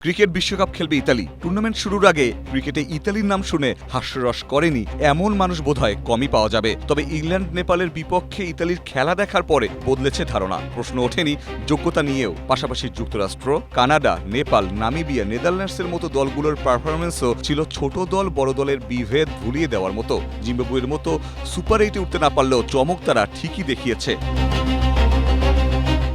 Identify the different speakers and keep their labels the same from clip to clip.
Speaker 1: Cricket বিশ্বকাপ খেলবে Italy. Tournament শুরুর আগে ক্রিকেটে ইতালির নাম শুনে হাস্যরস করেনি এমন মানুষ বোধহয় কমই পাওয়া যাবে। তবে ইংল্যান্ড নেপালের বিপক্ষে ইতালির খেলা দেখার পরে বদলেছে ধারণা। প্রশ্ন ওঠেনি যোগ্যতা নিয়েও। পাশাপাশি যুক্তরাষ্ট্র, কানাডা, নেপাল, নামিবিয়া, নেদারল্যান্ডসের মতো দলগুলোর পারফরমেন্সও ছিল ছোট দল বড় দলের বিভেদ ভুলিয়ে দেওয়ার মতো। জিম্বাবুয়ের মতো সুপার এইটে উঠতে না পারলেও চমক তারা ঠিকই দেখিয়েছে।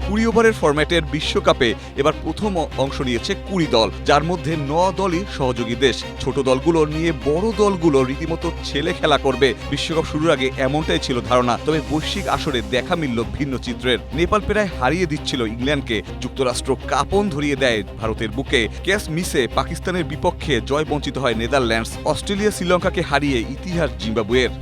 Speaker 1: 20 ওভারের ফরম্যাটের বিশ্বকাপে এবার প্রথম অংশ নিয়েছে 20 দল, যার মধ্যে 9 দলই সহযোগী দেশ। ছোট দলগুলো নিয়ে বড় দলগুলো রীতিমতো ছেলে খেলা করবে। বিশ্বকাপ শুরুর আগে এমনটাই ছিল ধারণা। তবে বৈশ্বিক আসরে দেখা মিলল ভিন্ন চিত্রের। নেপাল প্রায় হারিয়ে দিচ্ছিল ইংল্যান্ডকে, যুক্তরাষ্ট্র কাঁপন ধরিয়ে দেয় ভারতের বুকে, ক্যাচ মিসে পাকিস্তানের বিপক্ষে জয় বঞ্চিত হয় নেদারল্যান্ডস, অস্ট্রেলিয়া শ্রীলঙ্কাকে হারিয়ে ইতিহাস জিম্বাবুয়ের।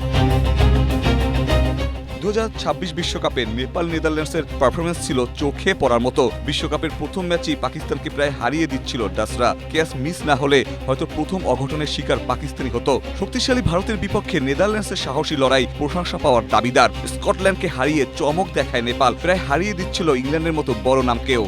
Speaker 1: 2026 বিশ্বকাপে নেপাল নেদারল্যান্ডসের পারফরমেন্স ছিল চোখে পড়ার মতো। বিশ্বকাপের প্রথম ম্যাচেই পাকিস্তানকে প্রায় হারিয়ে দিচ্ছিল ডাচরা। ক্যাচ মিস না হলে হয়তো প্রথম অঘটনের শিকার পাকিস্তানি হতো। শক্তিশালী ভারতের বিপক্ষে নেদারল্যান্ডসের সাহসী লড়াই প্রশংসা পাওয়ার দাবিদার। স্কটল্যান্ডকে হারিয়ে চমক দেখায় নেপাল, প্রায় হারিয়ে দিচ্ছিল ইংল্যান্ডের মতো বড় নামকেও।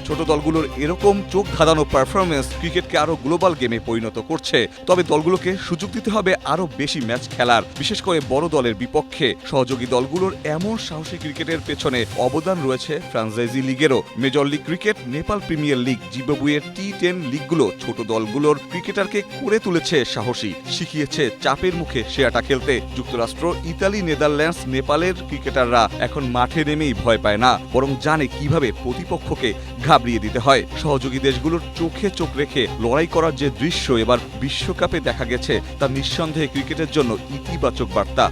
Speaker 1: ছোট দলগুলোর এরকম চোখ ধাঁধানো পারফরমেন্স ক্রিকেটকে আরো গ্লোবাল গেমে পরিণত করছে। তবে দলগুলোকে সুযোগ দিতে হবে আরো বেশি ম্যাচ খেলার, বিশেষ করে বড় দলের বিপক্ষে। সহযোগী দলগুলোর এমন সাহসী ক্রিকেটের পেছনে অবদান রয়েছে ফ্রাঞ্চাইজি লিগেরও। Major league cricket, Nepal premier league, জিম্বাবুয়ের টি10 লিগগুলো ছোট দলগুলোর ক্রিকেটারকে করে তুলেছে সাহসী, শিখিয়েছে চাপের মুখে সেরাটা খেলতে। যুক্তরাষ্ট্র, ইতালি, নেদারল্যান্ডস, নেপালের ক্রিকেটাররা এখন মাঠে নেমেই ভয় পায় না, বরং জানে কিভাবে প্রতিপক্ষকে ঘাবড়িয়ে দিতে হয়। সহযোগী দেশগুলোর চোখে চোখ রেখে লড়াই করার যে দৃশ্য এবার বিশ্বকাপে দেখা গেছে, তা নিঃসন্দেহে ক্রিকেটের জন্য ইতিবাচক বার্তা।